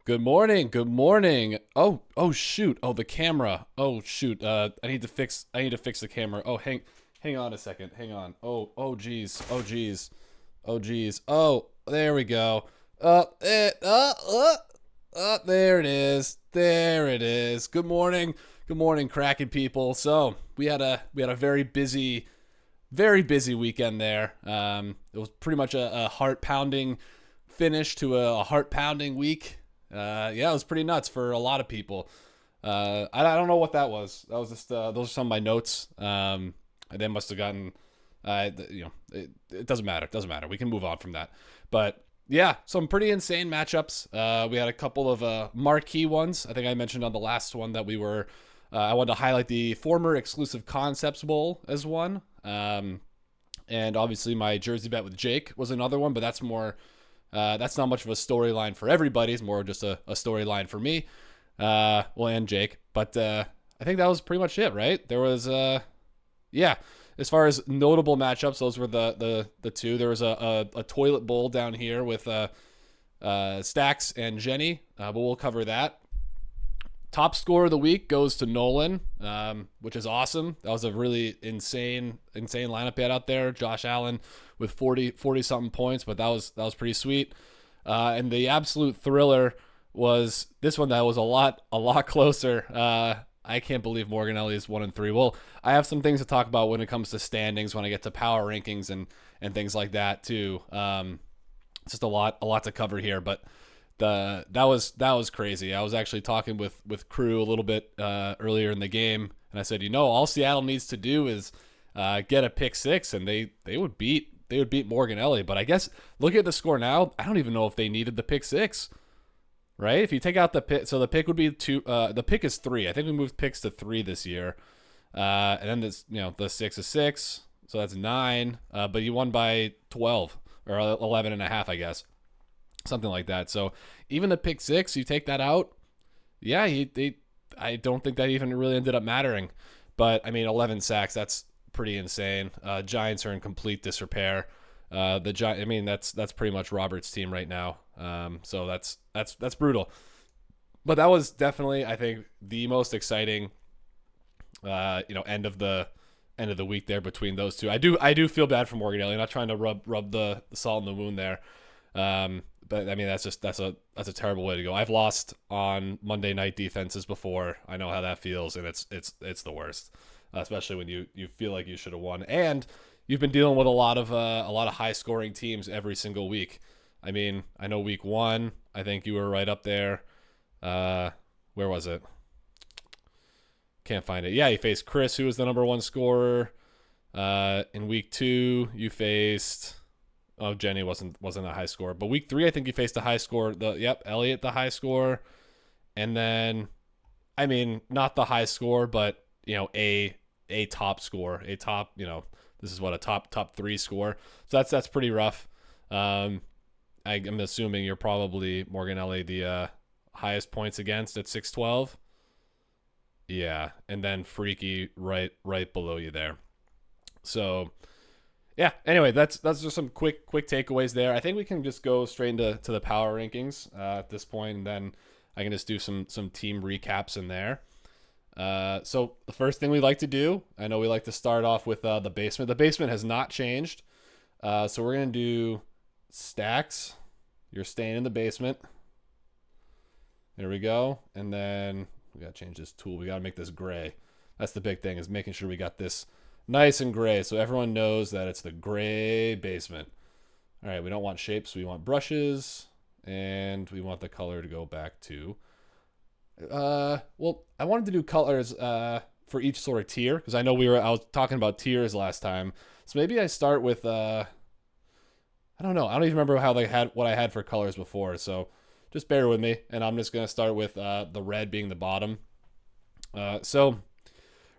Good morning. Good morning. Oh shoot. Oh, the camera. Oh shoot. I need to fix the camera. Oh, hang on a second. Hang on. Oh geez. Oh geez. Oh geez. Oh, there we go. There it is. There it is. Good morning. Good morning, Kraken people. So, we had a very busy weekend there. It was pretty much a heart-pounding finish to a heart-pounding week. Yeah, it was pretty nuts for a lot of people. I don't know what that was. That was just those are some of my notes. They must have gotten, it doesn't matter. It doesn't matter. We can move on from that. But yeah, some pretty insane matchups. We had a couple of marquee ones. I think I mentioned on the last one that we were. I wanted to highlight the former Exclusive Concepts Bowl as one. And obviously my jersey bet with Jake was another one, but that's more. That's not much of a storyline for everybody. It's more just a storyline for me, and Jake. But I think that was pretty much it, right? There was, yeah. As far as notable matchups, those were the two. There was a toilet bowl down here with Stacks and Jenny, but we'll cover that. Top score of the week goes to Nolan, which is awesome. That was a really insane lineup he had out there. Josh Allen with 40 something points, but that was pretty sweet. And the absolute thriller was this one that was a lot closer. I can't believe Morganelli is 1-3. Well, I have some things to talk about when it comes to standings when I get to power rankings and things like that too. It's just a lot to cover here, but that was crazy. I was actually talking with crew a little bit earlier in the game, and I said, all Seattle needs to do is get a pick six, and they would beat Morganelli. But I guess look at the score now. I don't even know if they needed the pick six, right? If you take out the pick, so the pick would be two. The pick is three. I think we moved picks to three this year, and then this the six is six, so that's nine. But you won by 12 or 11 and a half, I guess. Something like that. So even the pick six, you take that out. Yeah, I don't think that even really ended up mattering. But I mean, 11 sacks, that's pretty insane. Giants are in complete disrepair. I mean, that's pretty much Robert's team right now. So that's brutal. But that was definitely, I think, the most exciting, end of the week there between those two. I do feel bad for Morganelli. I'm not trying to rub the salt in the wound there. But I mean, that's a terrible way to go. I've lost on Monday night defenses before. I know how that feels, and it's the worst, especially when you feel like you should have won, and you've been dealing with a lot of high scoring teams every single week. I mean, I know week one, I think you were right up there. Where was it? Can't find it. Yeah, you faced Chris, who was the number one scorer. In week two, you faced. Oh, Jenny wasn't a high score, but week three I think you faced a high score. Elliot the high score, and then, I mean, not the high score, but a top score, a top this is what a top three score. So that's pretty rough. I'm assuming you're probably Morganelli the highest points against at 612. Yeah, and then Freaky right below you there. So. Yeah, anyway, that's just some quick takeaways there. I think we can just go straight into the power rankings at this point, and then I can just do some team recaps in there. So the first thing we like to do, I know we like to start off with the basement. The basement has not changed. So we're going to do Stacks. You're staying in the basement. There we go. And then we got to change this tool. We got to make this gray. That's the big thing, is making sure we got this nice and gray, so everyone knows that it's the gray basement. All right, we don't want shapes, we want brushes, and we want the color to go back to. Well, I wanted to do colors for each sort of tier, because I know I was talking about tiers last time. So maybe I start with I don't know. I don't even remember what I had for colors before. So just bear with me, and I'm just gonna start with the red being the bottom. So.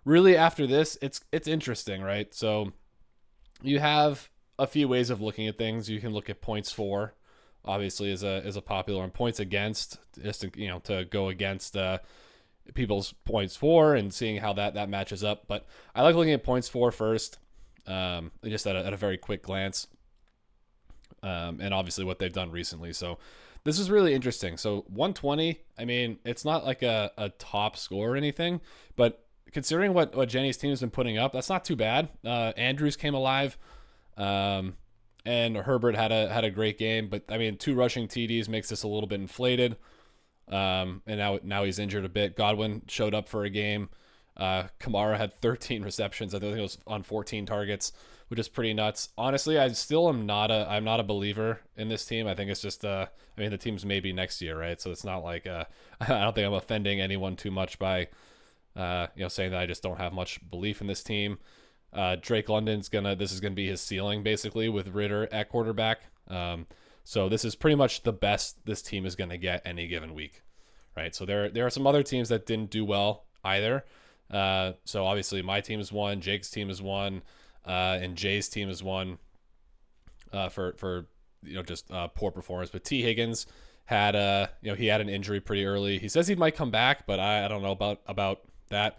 Really, after this, it's interesting, right? So you have a few ways of looking at things. You can look at points for, obviously, as a popular one. Points against, just to go against people's points for and seeing how that matches up. But I like looking at points for first, just at a very quick glance, and obviously what they've done recently. So this is really interesting. So 120, I mean, it's not like a top score or anything, but considering what Jenny's team has been putting up, that's not too bad. Andrews came alive, and Herbert had a great game. But I mean, 2 rushing TDs makes this a little bit inflated. And now he's injured a bit. Godwin showed up for a game. Kamara had 13 receptions. I think it was on 14 targets, which is pretty nuts. Honestly, I'm not a believer in this team. I think it's just I mean, the team's maybe next year, right? So it's not like I don't think I'm offending anyone too much by saying that I just don't have much belief in this team. Drake London's this is gonna be his ceiling basically with Ritter at quarterback. So this is pretty much the best this team is gonna get any given week, right? So there are some other teams that didn't do well either. So obviously my team is one, Jake's team is one, and Jay's team is one. For just poor performance. But T Higgins had he had an injury pretty early. He says he might come back, but I don't know about that.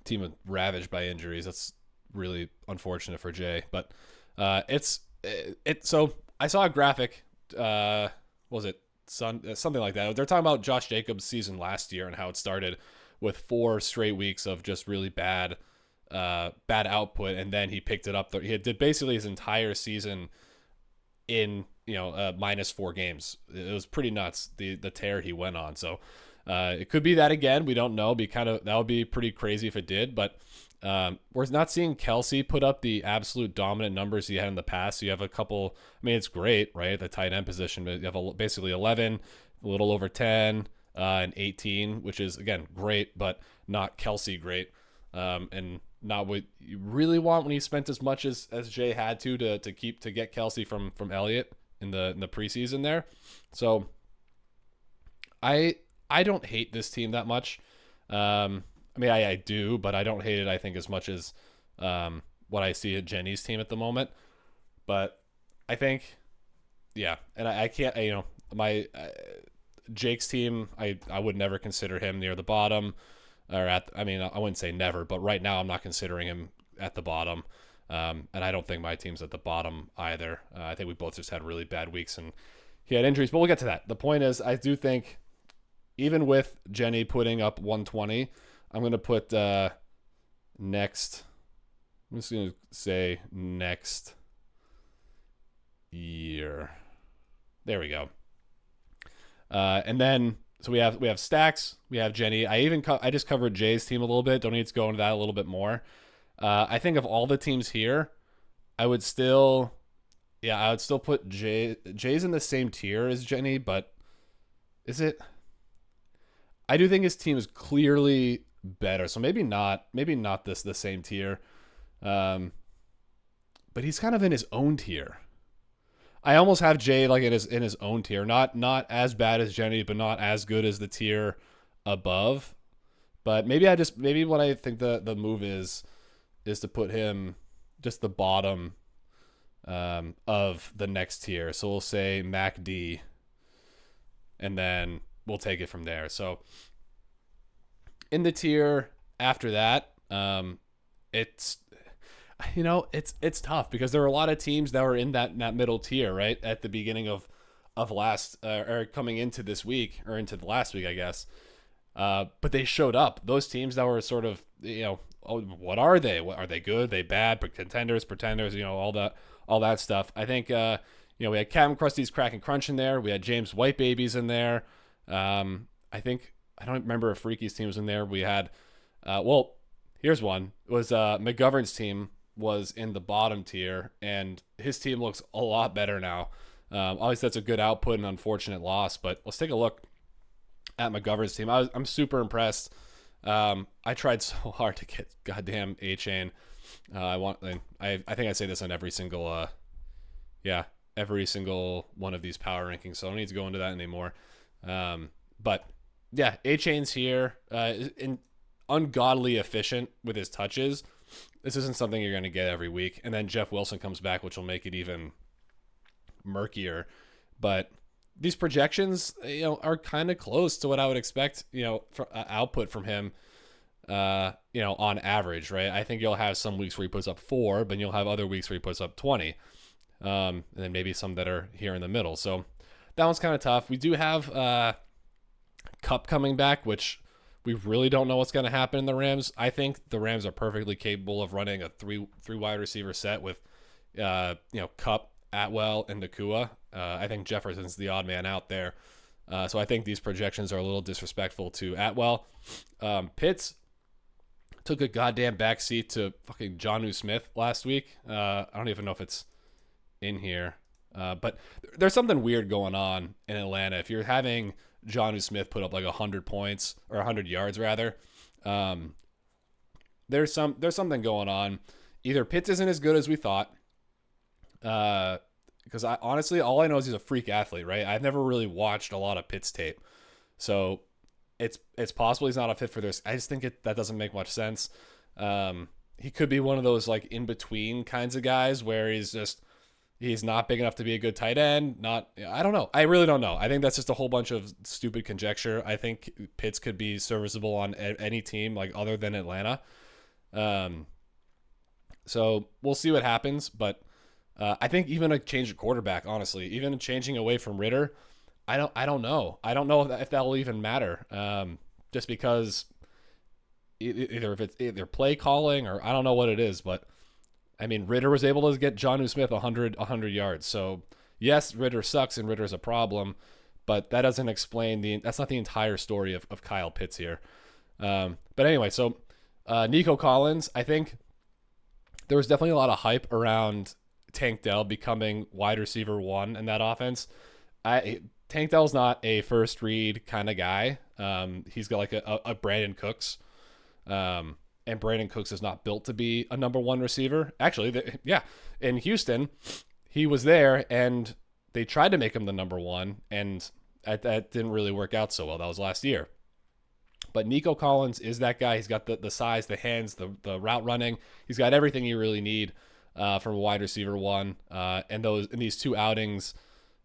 Team ravaged by injuries. That's really unfortunate for Jay. But so I saw a graphic. Was it something like that? They're talking about Josh Jacobs' season last year and how it started with 4 straight weeks of just really bad output, and then he picked it up. He did basically his entire season in minus 4 games. It was pretty nuts, the tear he went on. So it could be that again. We don't know. That would be pretty crazy if it did. But we're not seeing Kelsey put up the absolute dominant numbers he had in the past. So you have a couple. I mean, it's great, right? The tight end position, but you have basically 11, a little over 10, and 18, which is again great, but not Kelsey great. And not what you really want when he spent as much as Jay had to get Kelsey from Elliott in the preseason there. So I don't hate this team that much. I mean, I do, but I don't hate it, I think, as much as what I see at Jenny's team at the moment. But I think, yeah, and I can't, my Jake's team, I would never consider him near the bottom. I wouldn't say never, but right now I'm not considering him at the bottom. And I don't think my team's at the bottom either. I think we both just had really bad weeks and he had injuries, but we'll get to that. The point is, I do think even with Jenny putting up 120, I'm going to put next. I'm just going to say next year. There we go. And then so we have Stacks, we have Jenny. I just covered Jay's team a little bit. Don't need to go into that a little bit more. I think of all the teams here, I would still put Jay's in the same tier as Jenny, but is it? I do think his team is clearly better. So maybe not the same tier. But he's kind of in his own tier. I almost have Jay like in his own tier. Not as bad as Jenny, but not as good as the tier above. But maybe what I think the move is to put him just the bottom of the next tier. So we'll say Mac D, and then we'll take it from there. So in the tier after that, it's tough because there are a lot of teams that were in that middle tier, right, at the beginning of last or coming into this week or into the last week, I guess. But they showed up. Those teams that were sort of, what are they? Are they good? Are they bad? But contenders, pretenders, all that stuff. I think, we had Captain Krusty's Kraken Crunch in there. We had James White Babies in there. I don't remember if Freaky's team was in there. We had, here's one. It was McGovern's team was in the bottom tier, and his team looks a lot better now. Obviously, that's a good output and unfortunate loss, but let's take a look at McGovern's team. I'm super impressed. I tried so hard to get goddamn A-Chain. I think I say this on every single one of these power rankings, so I don't need to go into that anymore. But yeah, A-Chain's here, ungodly efficient with his touches. This isn't something you're going to get every week. And then Jeff Wilson comes back, which will make it even murkier. But these projections, are kind of close to what I would expect, for output from him, on average, right? I think you'll have some weeks where he puts up 4, but you'll have other weeks where he puts up 20. and then maybe some that are here in the middle. So that one's kind of tough. We do have Cup coming back, which we really don't know what's going to happen in the Rams. I think the Rams are perfectly capable of running a three wide receiver set with Cup, Atwell, and Nakua. I think Jefferson's the odd man out there. So I think these projections are a little disrespectful to Atwell. Pitts took a goddamn backseat to fucking Jonnu Smith last week. I don't even know if it's in here. But there's something weird going on in Atlanta. If you're having Jonnu Smith put up like 100 points or 100 yards rather, there's something going on. Either Pitts isn't as good as we thought, because I honestly, all I know is he's a freak athlete, right? I've never really watched a lot of Pitts tape, so it's possible he's not a fit for this. I just think that doesn't make much sense. He could be one of those like in between kinds of guys where he's not big enough to be a good tight end. I don't know. I really don't know. I think that's just a whole bunch of stupid conjecture. I think Pitts could be serviceable on any team like other than Atlanta. So we'll see what happens, but I think even a change of quarterback, honestly, even changing away from Ritter, I don't know. I don't know if that will even matter. Just because either if it's either play calling or I don't know what it is, but I mean, Ritter was able to get Jonnu Smith 100 yards. So yes, Ritter sucks and Ritter's a problem, but that doesn't explain that's not the entire story of Kyle Pitts here. But anyway, so Nico Collins, I think there was definitely a lot of hype around Tank Dell becoming wide receiver 1 in that offense. Tank Dell's not a first read kind of guy. He's got like a Brandon Cooks. And Brandon Cooks is not built to be a number 1 receiver. Actually, in Houston, he was there and they tried to make him the number 1, and that didn't really work out so well. That was last year. But Nico Collins is that guy. He's got the size, the hands, the route running. He's got everything you really need from a wide receiver 1. And these 2 outings,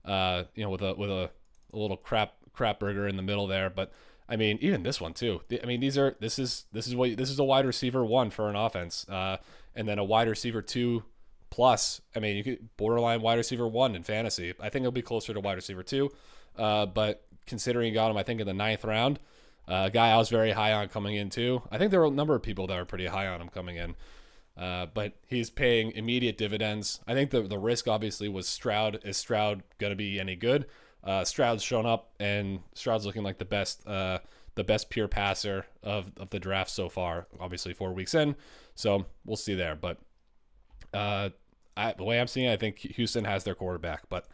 with a little crap burger in the middle there. But I mean, even this one too. I mean, this is a wide receiver 1 for an offense, and then a wide receiver 2 plus. I mean, you could borderline wide receiver 1 in fantasy. I think it'll be closer to wide receiver 2, but considering you got him, I think in the 9th round, a guy I was very high on coming in too. I think there were a number of people that were pretty high on him coming in, but he's paying immediate dividends. I think the risk obviously was Stroud. Is Stroud going to be any good? Stroud's shown up, and Stroud's looking like the best pure passer of the draft so far. Obviously, 4 weeks in, so we'll see there. But the way I'm seeing it, I think Houston has their quarterback. But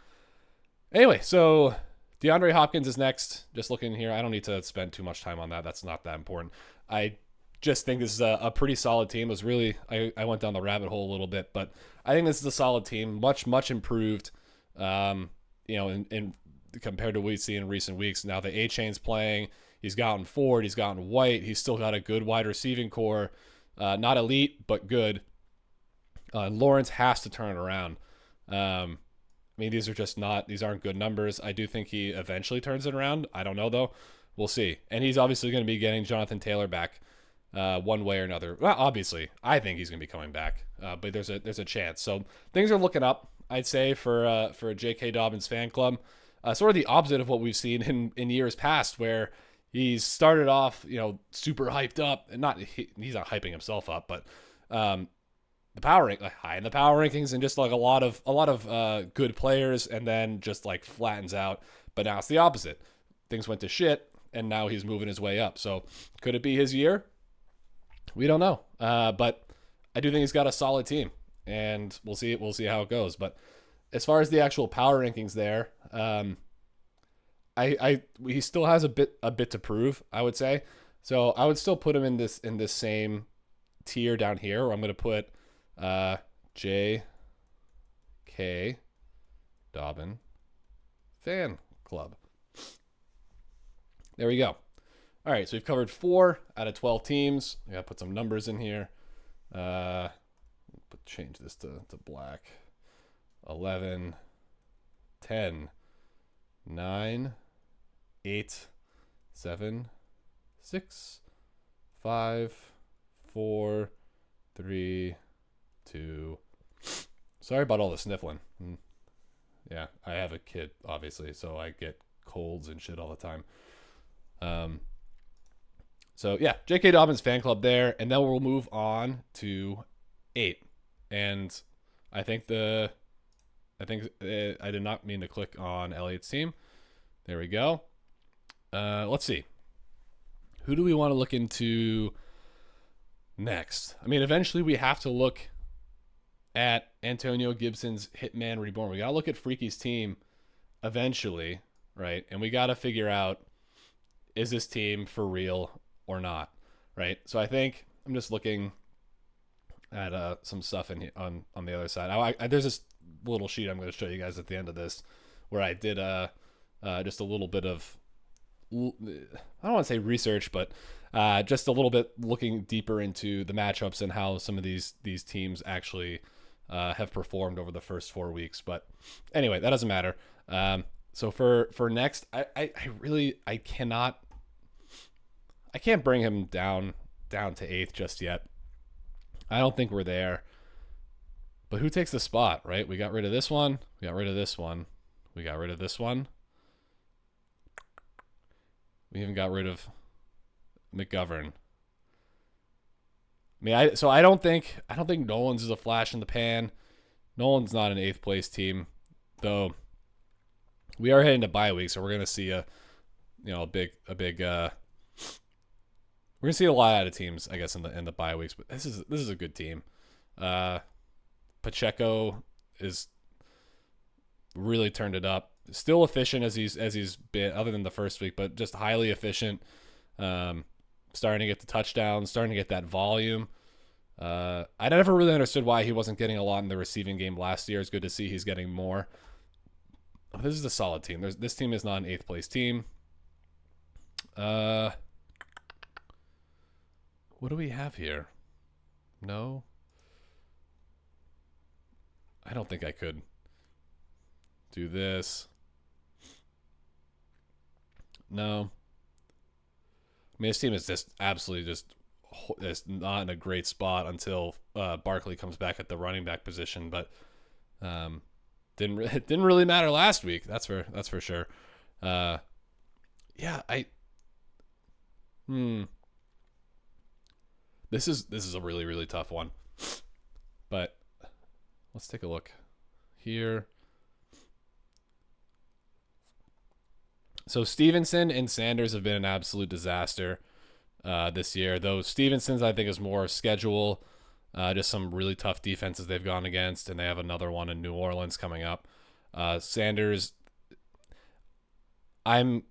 anyway, so DeAndre Hopkins is next. Just looking here, I don't need to spend too much time on that. That's not that important. I just think this is a pretty solid team. It was really I went down the rabbit hole a little bit, but I think this is a solid team, much improved. In compared to what we see in recent weeks. Now the A-Chain's playing. He's gotten Ford. He's gotten White. He's still got a good wide receiving core. Not elite, but good. Lawrence has to turn it around. I mean, these aren't good numbers. I do think he eventually turns it around. I don't know, though. We'll see. And he's obviously going to be getting Jonathan Taylor back one way or another. Well, obviously, I think he's going to be coming back. But there's a chance. So things are looking up, I'd say, for J.K. Dobbins fan club. Sort of the opposite of what we've seen in years past, where he's started off, super hyped up, and he's not hyping himself up, but the high in the power rankings, and just like a lot of good players, and then just like flattens out. But now it's the opposite. Things went to shit, and now he's moving his way up. So could it be his year? We don't know. But I do think he's got a solid team, and we'll see how it goes. But as far as the actual power rankings there, he still has a bit to prove, I would say. So I would still put him in this same tier down here, where I'm going to put J.K. Dobbin fan club. There we go. All right, so we've covered 4 out of 12 teams. I got to put some numbers in here. Change this to black. 11, 10, 9, 8, 7, 6, 5, 4, 3, 2. Sorry about all the sniffling. Yeah, I have a kid, obviously, so I get colds and shit all the time. Um, so yeah, J.K. Dobbins fan club there, and then we'll move on to 8. And I think I did not mean to click on Elliot's team. There we go. Let's see. Who do we want to look into next? I mean, eventually we have to look at Antonio Gibson's Hitman Reborn. We got to look at Freaky's team eventually, right? And we got to figure out, is this team for real or not, right? So I think I'm just looking at some stuff in here on the other side. There's this little sheet I'm going to show you guys at the end of this where I did just a little bit of, I don't want to say research, but just a little bit looking deeper into the matchups and how some of these teams actually have performed over the first 4 weeks. But anyway, that doesn't matter. So for next, I can't bring him down to 8th just yet. I don't think we're there. But who takes the spot, right? We got rid of this one. We got rid of this one. We got rid of this one. We even got rid of McGovern. I mean, I don't think Nolan's is a flash in the pan. Nolan's not an 8th place team, though. We are heading to bye week, so we're gonna see a big. We're gonna see a lot out of teams, I guess, in the bye weeks. But this is a good team. Pacheco is really turned it up. Still efficient as he's been, other than the first week, but just highly efficient. Starting to get the touchdowns, starting to get that volume. I never really understood why he wasn't getting a lot in the receiving game last year. It's good to see he's getting more. This is a solid team. This team is not an 8th place team. What do we have here? No. I don't think I could do this. No. I mean, this team is just absolutely just not in a great spot until Barkley comes back at the running back position. But it didn't really matter last week. That's for sure. Yeah, This is a really, really tough one. But let's take a look here. So Stevenson and Sanders have been an absolute disaster this year. Though Stevenson's, I think, is more schedule. Just some really tough defenses they've gone against, and they have another one in New Orleans coming up. Sanders, I'm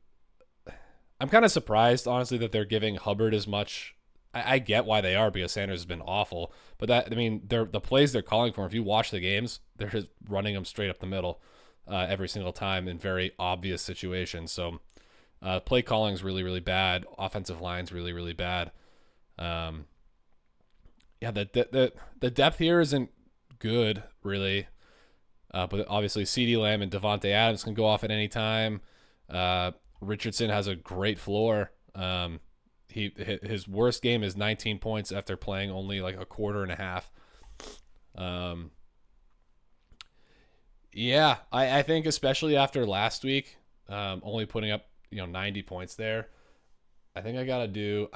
kind of surprised, honestly, that they're giving Hubbard as much. I get why they are, because Sanders has been awful. But the plays they're calling for, if you watch the games, they're just running them straight up the middle every single time in very obvious situations. So play calling is really, really bad. Offensive line's really, really bad. Yeah, the depth here isn't good, really. But obviously, CeeDee Lamb and Devontae Adams can go off at any time. Richardson has a great floor. His worst game is 19 points after playing only like a quarter and a half. Yeah, I think especially after last week, only putting up 90 points there, I think I gotta do.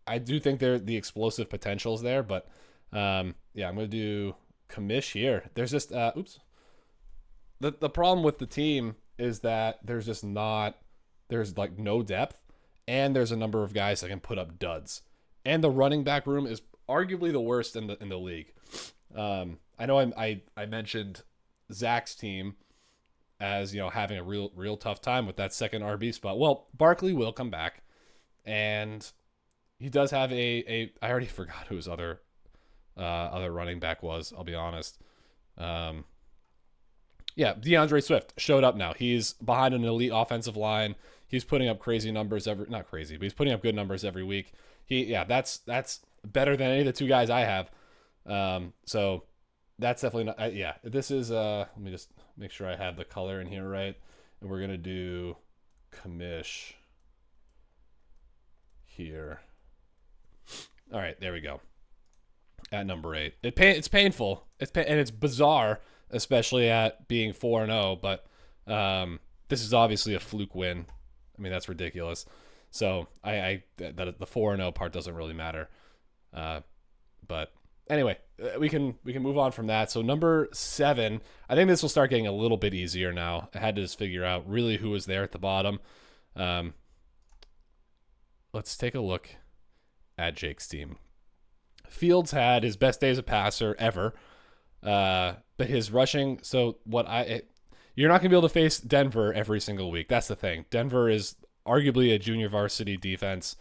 I do think the explosive potential's there, but yeah, I'm gonna do Kamish here. There's just The problem with the team is that there's like no depth. And there's a number of guys that can put up duds. And the running back room is arguably the worst in the league. I know I mentioned Zach's team as having a real tough time with that second RB spot. Well, Barkley will come back, and he does have I already forgot who his other running back was. I'll be honest. Yeah, DeAndre Swift showed up now. He's behind an elite offensive line. He's putting up crazy numbers not crazy, but he's putting up good numbers every week. That's better than any of the two guys I have. So that's definitely not. This is. Let me just make sure I have the color in here right, and we're gonna do Kamish here. All right, there we go. At number 8, it's painful. And it's bizarre especially at being 4-0. But this is obviously a fluke win. I mean, that's ridiculous. So the 4-0 part doesn't really matter. But anyway, we can move on from that. So number 7, I think this will start getting a little bit easier now. I had to just figure out really who was there at the bottom. Let's take a look at Jake's team. Fields had his best day as a passer ever, but his rushing. So you're not gonna be able to face Denver every single week. That's the thing. Denver is arguably a junior varsity defense.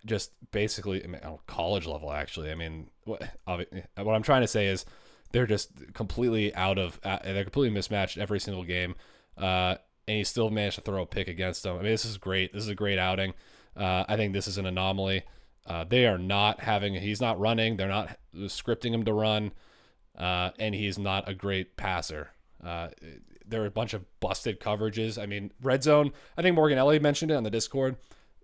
Just basically college level, actually. I mean, what I'm trying to say is they're just completely they're completely mismatched every single game. And he still managed to throw a pick against them. I mean, this is great. This is a great outing. I think this is an anomaly. They are not he's not running. They're not scripting him to run. And he's not a great passer. There are a bunch of busted coverages. I mean, red zone, I think Morgan Elliott mentioned it on the Discord.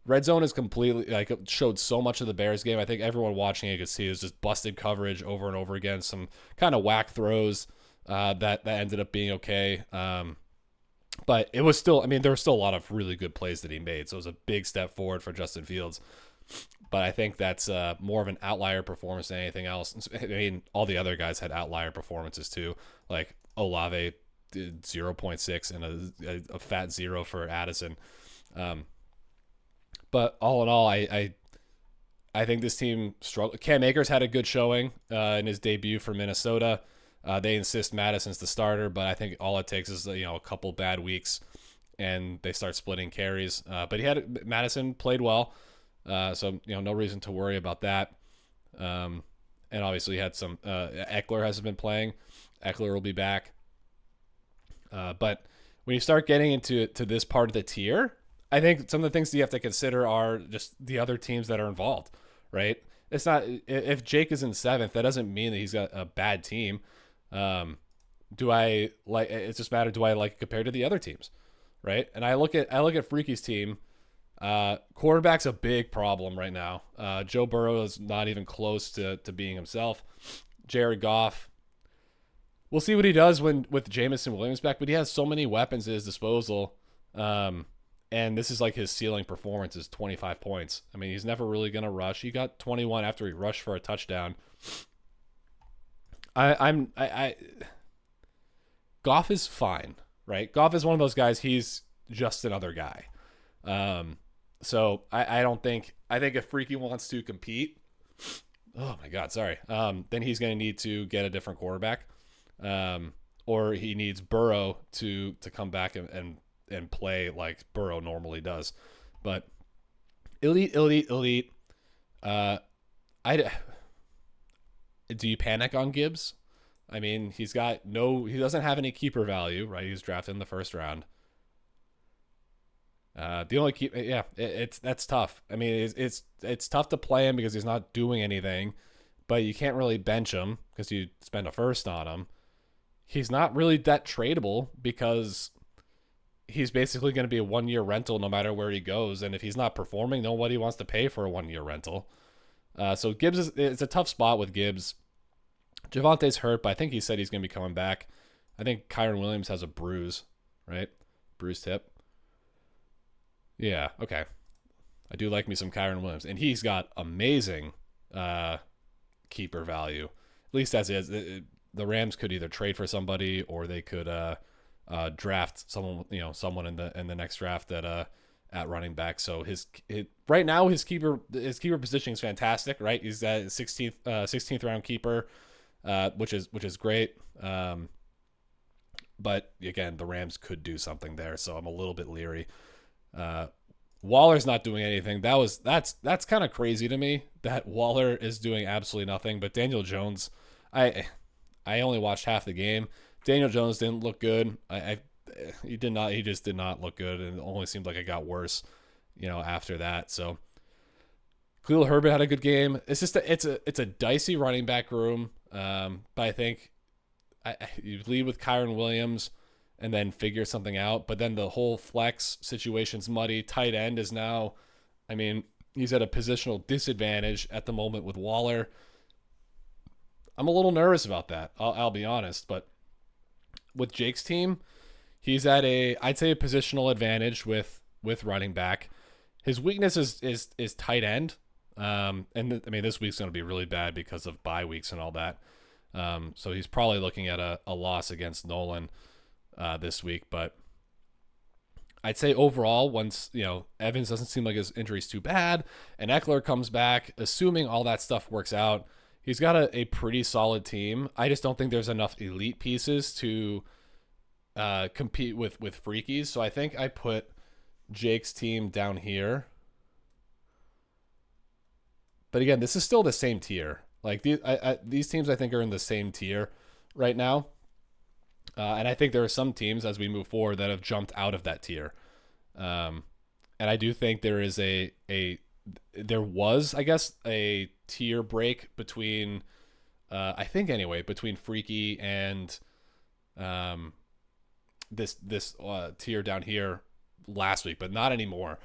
Red zone is completely, it showed so much of the Bears game. I think everyone watching it could see it was just busted coverage over and over again. Some kind of whack throws that ended up being okay. But it was still, I mean, there were still a lot of really good plays that he made. So it was a big step forward for Justin Fields. But I think that's more of an outlier performance than anything else. I mean, all the other guys had outlier performances too. Like Olave did 0.6 and a fat 0 for Addison. But all in all, I think this team struggled. Cam Akers had a good showing in his debut for Minnesota. They insist Madison's the starter, but I think all it takes is a couple bad weeks, and they start splitting carries. But Madison played well, so no reason to worry about that. And obviously, he had some. Eckler hasn't been playing. Eckler will be back. But when you start getting into this part of the tier, I think some of the things that you have to consider are just the other teams that are involved, right? It's not, if Jake is in 7th, that doesn't mean that he's got a bad team. It's just matter, do I like it compared to the other teams, right? And I look at Freaky's team. Quarterback's a big problem right now. Joe Burrow is not even close to being himself. Jared Goff, we'll see what he does with Jamison Williams back, but he has so many weapons at his disposal. And this is like his ceiling performance is 25 points. I mean, he's never really going to rush. He got 21 after he rushed for a touchdown. Goff is fine, right? Goff is one of those guys. He's just another guy. So I think if Freaky wants to compete, oh my God, sorry. Then he's going to need to get a different quarterback. Or he needs Burrow to come back and play like Burrow normally does. But elite. Do you panic on Gibbs? I mean, he doesn't have any keeper value, right? He was drafted in the first round. The only that's tough. I mean, it's tough to play him because he's not doing anything, but you can't really bench him because you spend a first on him. He's not really that tradable because he's basically going to be a 1-year rental no matter where he goes. And if he's not performing, nobody wants to pay for a 1-year rental. So Gibbs it's a tough spot with Gibbs. Javante's hurt, but I think he said he's going to be coming back. I think Kyron Williams has a bruise, right? Bruised hip. Yeah, okay. I do like me some Kyron Williams. And he's got amazing keeper value. At least as is. The Rams could either trade for somebody or they could draft someone in the next draft at running back. So right now his keeper positioning is fantastic, right? He's at 16th round keeper, which is great. But again, the Rams could do something there, so I'm a little bit leery. Waller's not doing anything. That's kind of crazy to me that Waller is doing absolutely nothing. But Daniel Jones, I only watched half the game. Daniel Jones didn't look good. He just did not look good, and it only seemed like it got worse, after that. So Khalil Herbert had a good game. It's just it's a dicey running back room. But I think you lead with Kyron Williams and then figure something out. But then the whole flex situation's muddy. Tight end is now, I mean, he's at a positional disadvantage at the moment with Waller. I'm a little nervous about that. I'll be honest, but with Jake's team, he's at I'd say a positional advantage with running back. His weakness is tight end. I mean, this week's going to be really bad because of bye weeks and all that. So he's probably looking at a loss against Nolan this week. But I'd say overall, once Evans doesn't seem like his injury's too bad, and Eckler comes back, assuming all that stuff works out, he's got a pretty solid team. I just don't think there's enough elite pieces to compete with Freakies. So I think I put Jake's team down here. But again, this is still the same tier. Like these teams, I think, are in the same tier right now. And I think there are some teams as we move forward that have jumped out of that tier. And I do think there is there was, I guess, a tier break between, I think anyway, between Freaky and this tier down here last week, but not anymore.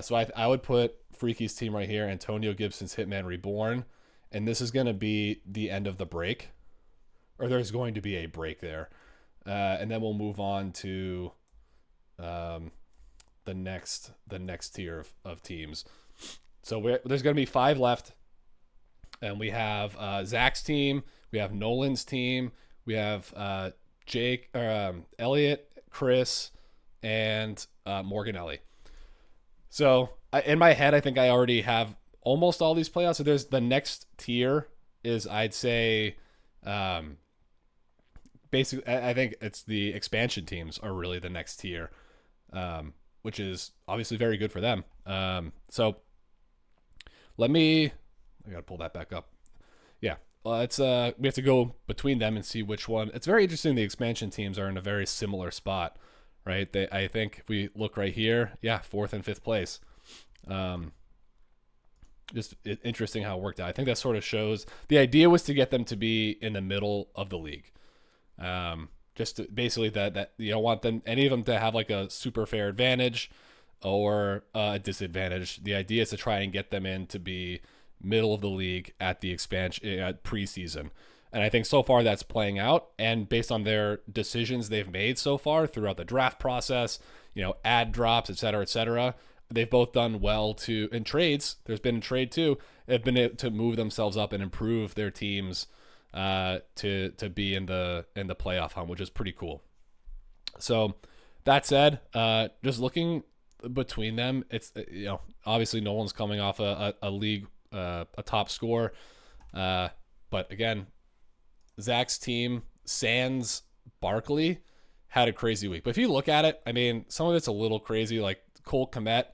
So I would put Freaky's team right here, Antonio Gibson's Hitman Reborn, and this is going to be the end of the break, or there's going to be a break there. And then we'll move on to the next tier of teams. So there's going to be 5 left, and we have Zach's team, we have Nolan's team, we have Elliot, Chris, and Morgan Ellie. So in my head, I think I already have almost all these playoffs. So there's the next tier is, I'd say, basically, I think it's the expansion teams are really the next tier, which is obviously very good for them. So I got to pull that back up. Yeah. We have to go between them and see which one. It's very interesting. The expansion teams are in a very similar spot, right? I think if we look right here, 4th and 5th place. Just interesting how it worked out. I think that sort of shows the idea was to get them to be in the middle of the league. Just to, basically that you don't want any of them to have like a super fair advantage or a disadvantage. The idea is to try and get them in to be middle of the league at the expansion at preseason. And I think so far that's playing out. And based on their decisions they've made so far throughout the draft process, ad drops, et cetera, they've both done well in trades. There's been a trade too. They've been able to move themselves up and improve their teams to be in the playoff hunt, which is pretty cool. So that said, just looking between them, it's obviously no one's coming off a league a top score, but again, Zach's team sans Barkley had a crazy week. But if you look at it, I mean, some of it's a little crazy, like Cole Kmet.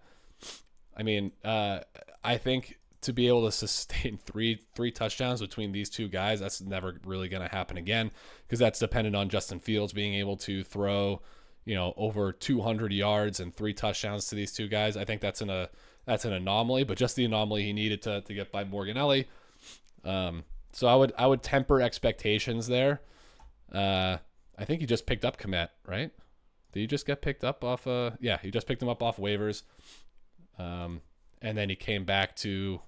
I mean, I think to be able to sustain three touchdowns between these two guys, that's never really going to happen again, because that's dependent on Justin Fields being able to throw, over 200 yards and 3 touchdowns to these two guys. I think that's an anomaly, but just the anomaly he needed to get by Morgan Ellie. So I would temper expectations there. I think he just picked up Kmet, right? Did he just get picked up off? Yeah, he just picked him up off waivers. And then he came back to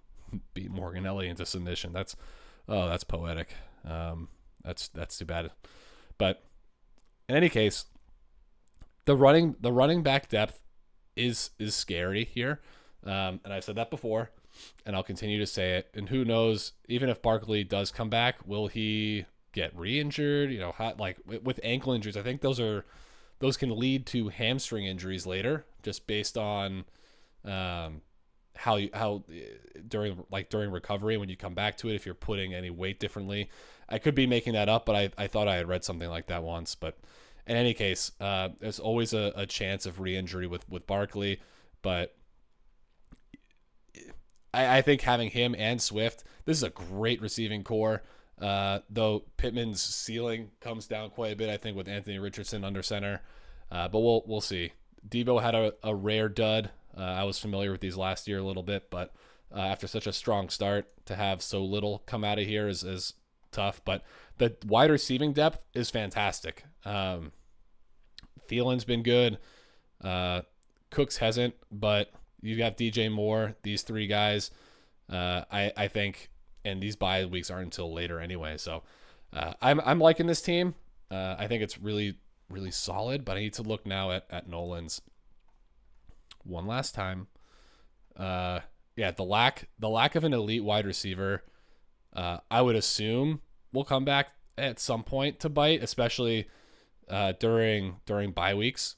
beat Morgan Ellie into submission. That's poetic. That's too bad. But in any case, the running back depth is scary here. And I've said that before, and I'll continue to say it. And who knows, even if Barkley does come back, will he get re-injured? With ankle injuries, I think those can lead to hamstring injuries later, just based on how during recovery, when you come back to it, if you're putting any weight differently. I could be making that up, but I thought I had read something like that once. But in any case, there's always a chance of re-injury with Barkley, but I think having him and Swift, this is a great receiving core. Though Pittman's ceiling comes down quite a bit, I think, with Anthony Richardson under center. But we'll see. Debo had a rare dud. I was familiar with these last year a little bit, but after such a strong start, to have so little come out of here is tough. But the wide receiving depth is fantastic. Thielen's been good. Cooks hasn't, but you got DJ Moore, these 3 guys. I think, and these bye weeks aren't until later anyway. So I'm liking this team. I think it's really, really solid, but I need to look now at Nolan's one last time. Yeah, the lack of an elite wide receiver, I would assume will come back at some point to bite, especially during bye weeks.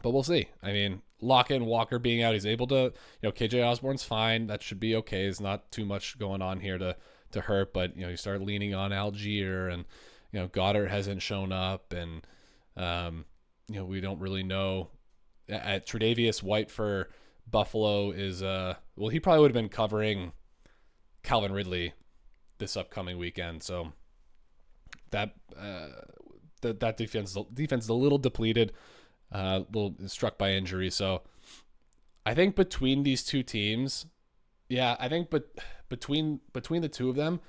But we'll see. I mean, lock in Walker being out, he's able to, KJ Osborne's fine. That should be okay. There's not too much going on here to hurt, but you start leaning on Algier, and Goddard hasn't shown up, and we don't really know. At Tre'Davious White for Buffalo is he probably would have been covering Calvin Ridley this upcoming weekend, so that that defense is a little depleted, a little struck by injury. So I think between these two teams, I think between the two of them,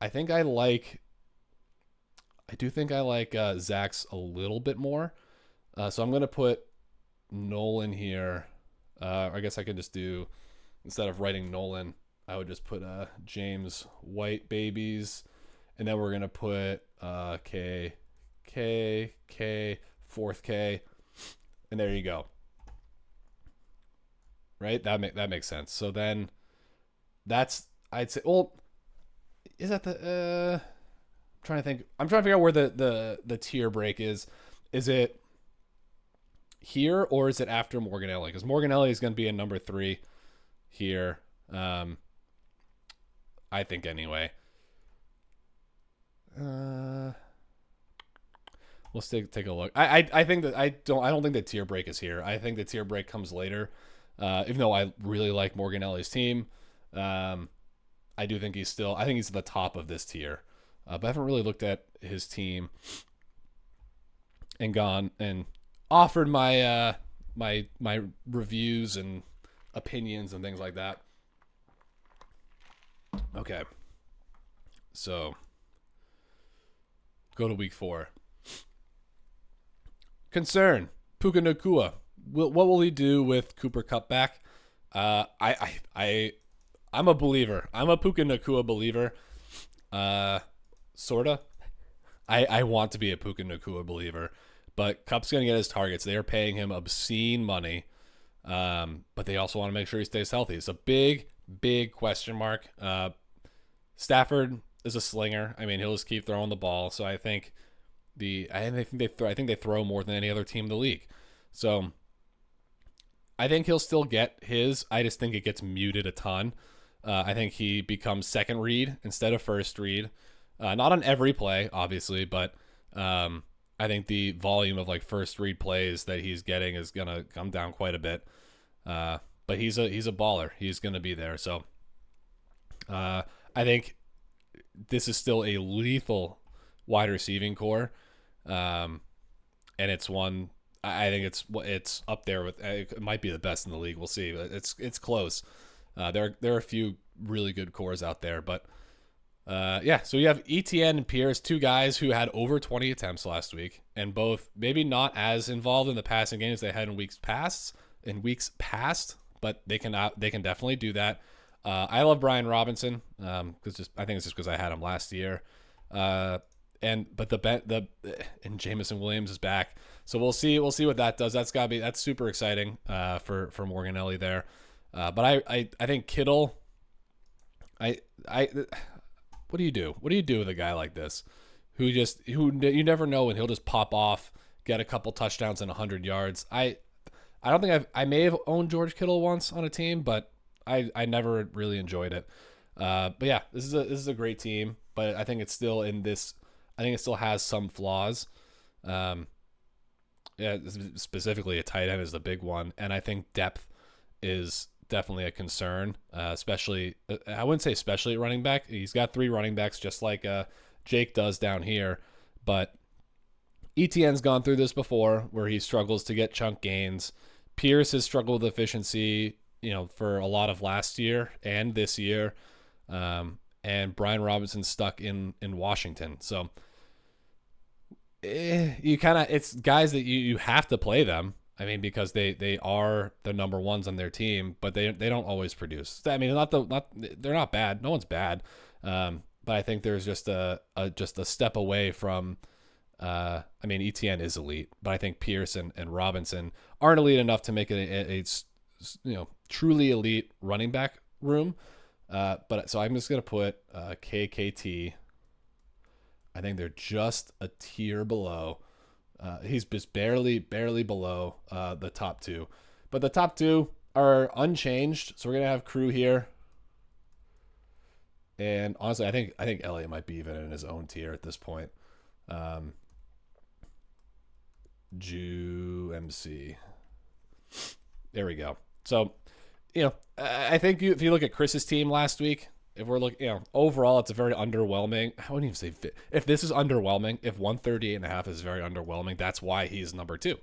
I do think I like Zach's a little bit more. So I'm gonna put Nolan here. I guess I could just do, instead of writing Nolan, I would just put James White babies, and then we're gonna put K, fourth K, and there you go. Right, that makes sense. So then that's, I'd say, well, is that the I'm trying to figure out where the tier break is. Is it here or is it after Morganelli? Because Morganelli is going to be a number 3 here. I think anyway. Let's take a look. I think that I don't think the tier break is here. I think the tier break comes later. Even though I really like Morganelli's team, I do think he's at the top of this tier. But I haven't really looked at his team and gone and offered my my reviews and opinions and things like that. Okay. So go to week 4. Concern. Puka Nacua. What will he do with Cooper Kupp back? I'm a believer. I'm a Puka Nacua believer. Sorta. I want to be a Puka Nacua believer, but Kupp's gonna get his targets. They are paying him obscene money, but they also want to make sure he stays healthy. It's a big question mark. Stafford is a slinger. I mean, he'll just keep throwing the ball. So I think they throw more than any other team in the league. So I think he'll still get his. I just think it gets muted a ton. I think he becomes second read instead of first read. Not on every play, obviously, but I think the volume of first read plays that he's getting is gonna come down quite a bit. But he's a baller. He's gonna be there. So I think this is still a lethal wide receiving core, and it's one. I think it's up there with. It might be the best in the league. We'll see. It's close. There are a few really good cores out there, but. So you have ETN and Pierce, two guys who had over 20 attempts last week, and both maybe not as involved in the passing game as they had in weeks past, but they can definitely do that. I love Brian Robinson because I think it's just because I had him last year, and Jamison Williams is back, so we'll see what that does. That's super exciting for Morganelli there, but I think Kittle, What do you do? What do you do with a guy like this, who you never know when he'll just pop off, get a couple touchdowns and 100 yards? I don't think I may have owned George Kittle once on a team, but I never really enjoyed it. But yeah, this is a great team, but I think it's still in this. I think it still has some flaws. Specifically a tight end is the big one, and I think depth is definitely a concern, especially I wouldn't say especially at running back. He's got 3 running backs just like Jake does down here, but ETN's gone through this before where he struggles to get chunk gains. Pierce has struggled with efficiency, for a lot of last year and this year, and Brian Robinson's stuck in Washington. So it's guys that you have to play them. I mean, because they are the number ones on their team, but they don't always produce. I mean, they're not bad. No one's bad, but I think there's just a step away from I mean, ETN is elite, but I think Pierce and Robinson aren't elite enough to make it a truly elite running back room. But so I'm just gonna put KKT. I think they're just a tier below. He's just barely below the top two, but the top two are unchanged. So we're gonna have Crew here, and honestly, I think Elliott might be even in his own tier at this point. Jew MC. There we go. So, I think if you look at Chris's team last week, if we're looking, overall, it's a very underwhelming. I wouldn't even say if this is underwhelming. If 138.5 is very underwhelming, that's why he's number 2,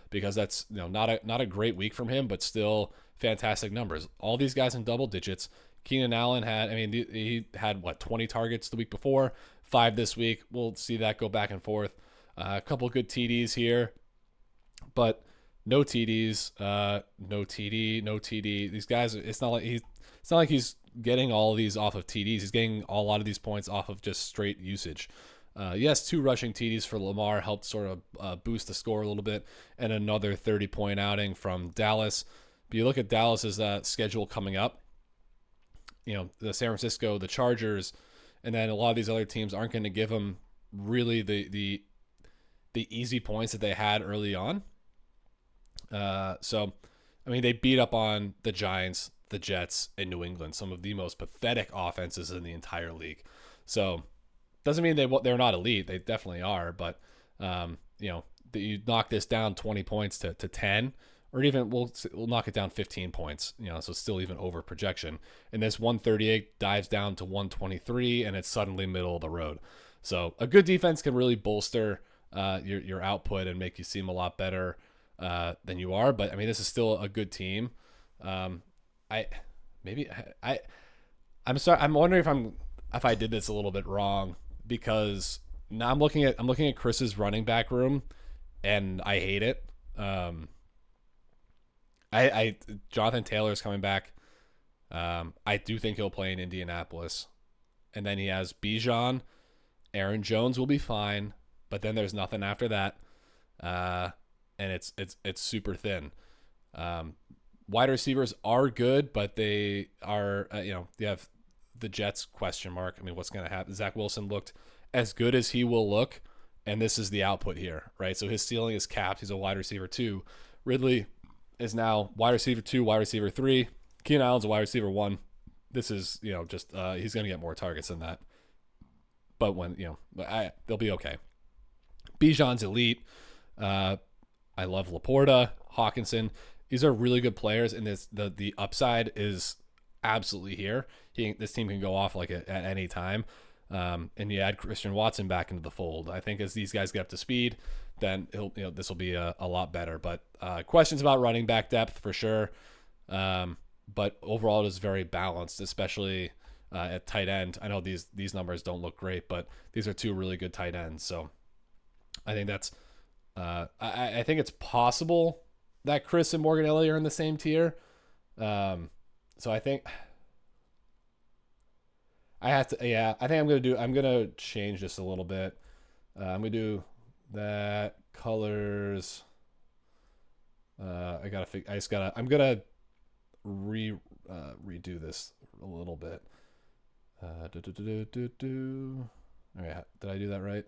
because that's not a great week from him, but still fantastic numbers. All these guys in double digits. Keenan Allen he had 20 targets the week before, 5 this week. We'll see that go back and forth. A couple good TDs here, but no TDs, no TD. These guys, it's not like he's getting all of these off of TDs. He's getting a lot of these points off of just straight usage. Yes, 2 rushing TDs for Lamar helped sort of boost the score a little bit, and another 30-point outing from Dallas. But you look at Dallas's schedule coming up. The San Francisco, the Chargers, and then a lot of these other teams aren't going to give them really the easy points that they had early on. So, they beat up on the Giants, the Jets, and New England, some of the most pathetic offenses in the entire league. So, doesn't mean they're not elite. They definitely are. But, you knock this down 20 points to 10, or even we'll knock it down 15 points, so it's still even over projection. And this 138 dives down to 123, and it's suddenly middle of the road. So, a good defense can really bolster your output and make you seem a lot better than you are. But this is still a good team. I'm sorry. I'm wondering if I did this a little bit wrong, because now I'm looking at Chris's running back room, and I hate it. Jonathan Taylor's coming back. I do think he'll play in Indianapolis, and then he has Bijan. Aaron Jones will be fine, but then there's nothing after that, and it's super thin. Wide receivers are good, but they are you have the Jets question mark. What's going to happen? Zach Wilson looked as good as he will look, and this is the output here, right? So his ceiling is capped. He's a wide receiver 2. Ridley is now wide receiver 2, wide receiver 3. Keenan Allen's a wide receiver 1. This is just he's going to get more targets than that. But when they'll be okay. Bijan's elite. I love Laporta, Hawkinson. These are really good players, and the upside is absolutely here. This team can go off at any time. And you add Christian Watson back into the fold. I think as these guys get up to speed, then this will be a lot better. But questions about running back depth for sure. But overall, it is very balanced, especially at tight end. I know these numbers don't look great, but these are 2 really good tight ends. So I think that's I think it's possible that Chris and Morgan Elliott are in the same tier. So I think I have to. Yeah, I think I'm gonna change this a little bit. I'm gonna do that colors. I'm gonna redo this a little bit. All right, did I do that right?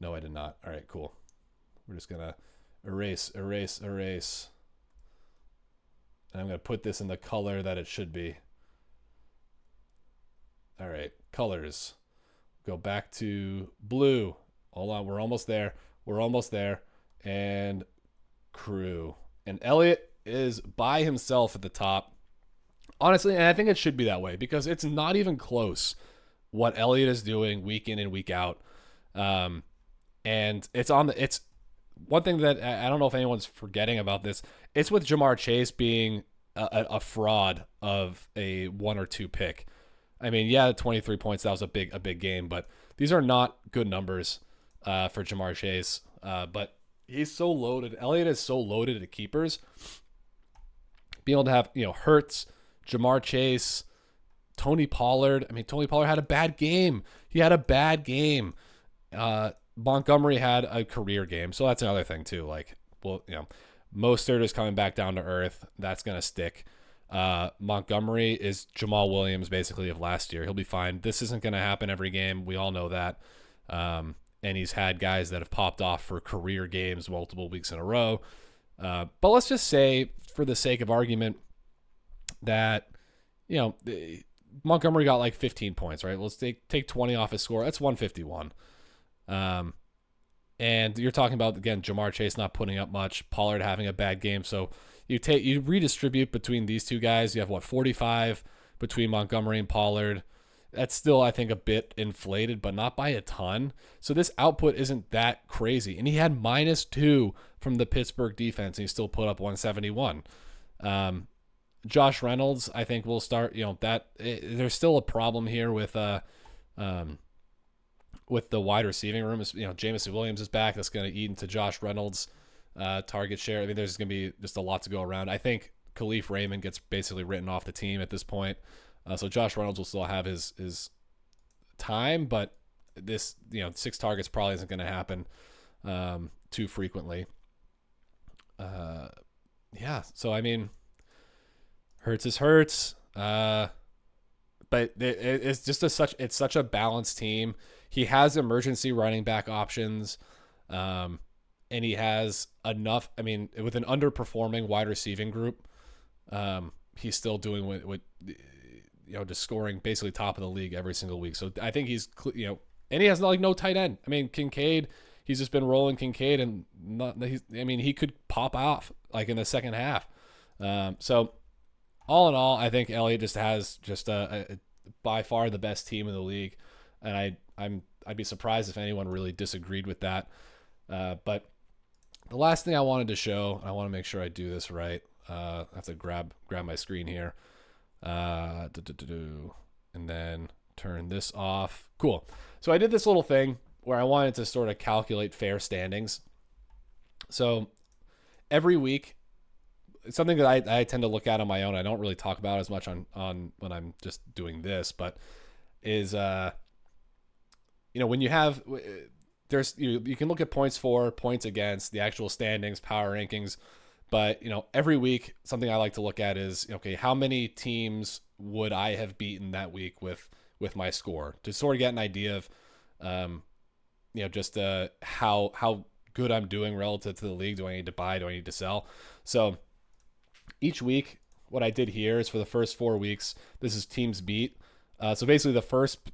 No, I did not. All right, cool. We're just gonna erase. And I'm gonna put this in the color that it should be. All right, colors. Go back to blue. Hold on, we're almost there. And Crew. And Elliott is by himself at the top. Honestly, and I think it should be that way, because it's not even close what Elliott is doing week in and week out. And it's one thing that I don't know if anyone's forgetting about this. It's with Jamar Chase being a fraud of a 1 or 2 pick. 23 points, that was a big game, but these are not good numbers for Jamar Chase. But he's so loaded. Elliott is so loaded at keepers. Being able to have, Hurts, Jamar Chase, Tony Pollard. Tony Pollard had a bad game. He had a bad game. Montgomery had a career game, so that's another thing too. Like, well, Mostert is coming back down to earth. That's gonna stick. Montgomery is Jamal Williams basically of last year. He'll be fine. This isn't gonna happen every game. We all know that. And he's had guys that have popped off for career games multiple weeks in a row. But let's just say, for the sake of argument, that Montgomery got like 15 points, right? Let's take 20 off his score. That's 151. And you're talking about, again, Jamar Chase not putting up much, Pollard having a bad game. So you redistribute between these two guys. You have 45 between Montgomery and Pollard. That's still, I think, a bit inflated, but not by a ton. So this output isn't that crazy. And he had -2 from the Pittsburgh defense, and he still put up 171. Josh Reynolds, I think, will start. There's still a problem here with the wide receiving room. Jameson Williams is back. That's going to eat into Josh Reynolds' target share. I mean, there's going to be just a lot to go around. I think Khalif Raymond gets basically written off the team at this point. So Josh Reynolds will still have his time, but this 6 targets probably isn't going to happen too frequently. So I mean, Hurts is Hurts, but it's just it's such a balanced team. He has emergency running back options, and he has enough. I mean, with an underperforming wide receiving group, he's still doing what just scoring basically top of the league every single week. So I think he's and he has no tight end. I mean, Kincaid, he's just been rolling Kincaid, and he could pop off like in the second half. So all in all, I think Elliott just has a by far the best team in the league, and I'd be surprised if anyone really disagreed with that. But the last thing I wanted to show, I want to make sure I do this right. I have to grab my screen here. And then turn this off. Cool. So I did this little thing where I wanted to sort of calculate fair standings. So every week, it's something that I tend to look at on my own. I don't really talk about as much on when I'm just doing this, but is when you have there's you can look at points for, points against, the actual standings, power rankings. But, every week, something I like to look at is, okay, how many teams would I have beaten that week with my score, to sort of get an idea of, how good I'm doing relative to the league. Do I need to buy? Do I need to sell? So each week, what I did here is for the first 4 weeks, this is teams beat. So basically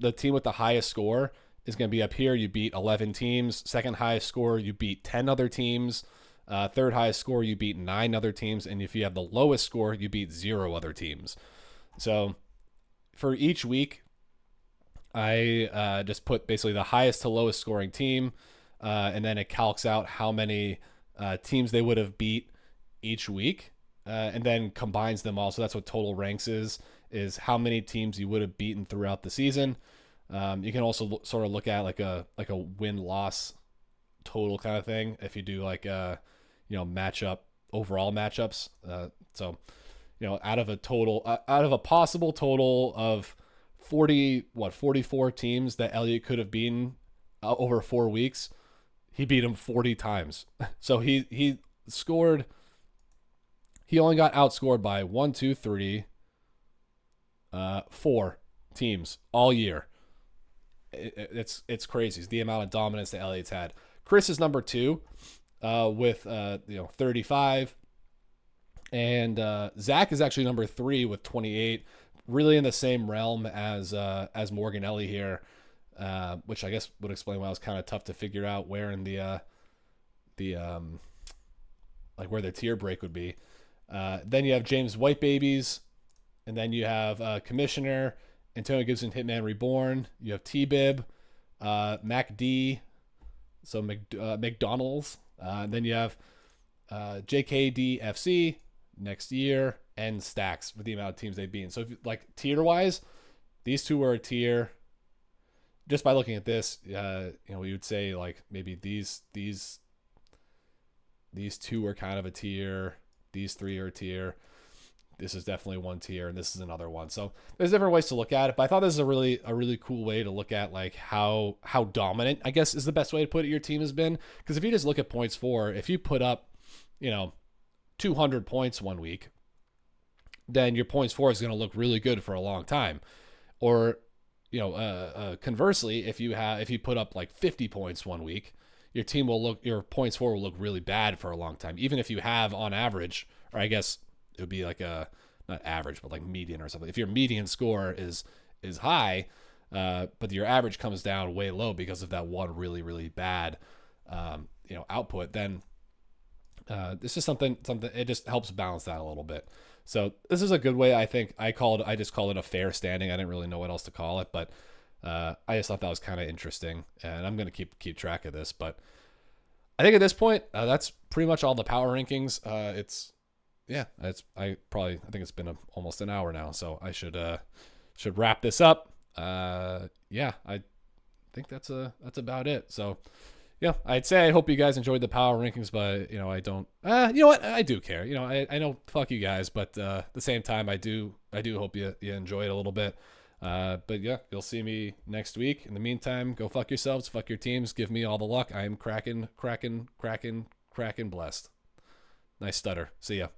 the team with the highest score is going to be up here. You beat 11 teams. Second highest score, you beat 10 other teams. Third highest score, you beat 9 other teams. And if you have the lowest score, you beat 0 other teams. So for each week, I just put basically the highest to lowest scoring team. And then it calcs out how many teams they would have beat each week. And then combines them all. So that's what total ranks is how many teams you would have beaten throughout the season. You can also sort of look at like a win-loss total kind of thing if you do like overall matchups. So out of a possible total of 44 teams that Elliott could have beaten over 4 weeks, he beat them 40 times. So he only got outscored by 4 teams all year. It's crazy. It's the amount of dominance that Elliott's had. Chris is number 2 with 35, and Zach is actually number 3 with 28. Really in the same realm as Morgan Ellie here, which I guess would explain why it was kind of tough to figure out where in the where the tier break would be. Then you have James White Babies, and then you have Commissioner, Antonio Gibson, Hitman Reborn. You have T-Bib, Mac D, so McDonald's. Then you have JKDFC next year, and Stacks with the amount of teams they've beaten. So if tier-wise, these two are a tier. Just by looking at this, we would say maybe these two are kind of a tier. These 3 are a tier. this is definitely one tier and this is another one. So there's different ways to look at it, but I thought this is a really cool way to look at like how dominant, I guess, is the best way to put it, your team has been. Because if you just look at points for, if you put up, 200 points one week, then your points for is going to look really good for a long time. Or, conversely, if you put up like 50 points one week, your points for will look really bad for a long time. Even if you have on average, or I guess it would be like not average, but like median or something. If your median score is high, but your average comes down way low because of that one really, really bad, output, then this is something it just helps balance that a little bit. So this is a good way. I think I just call it a fair standing. I didn't really know what else to call it, but I just thought that was kind of interesting, and I'm gonna keep track of this. But I think at this point, that's pretty much all the power rankings. I think it's been almost an hour now, so I should wrap this up. I think that's about it. So yeah, I'd say I hope you guys enjoyed the power rankings, but I don't. You know what? I do care. I know, fuck you guys, but at the same time, I do hope you enjoy it a little bit. But yeah, you'll see me next week. In the meantime, go fuck yourselves, fuck your teams, give me all the luck. I am Kraken blessed. Nice stutter. See ya.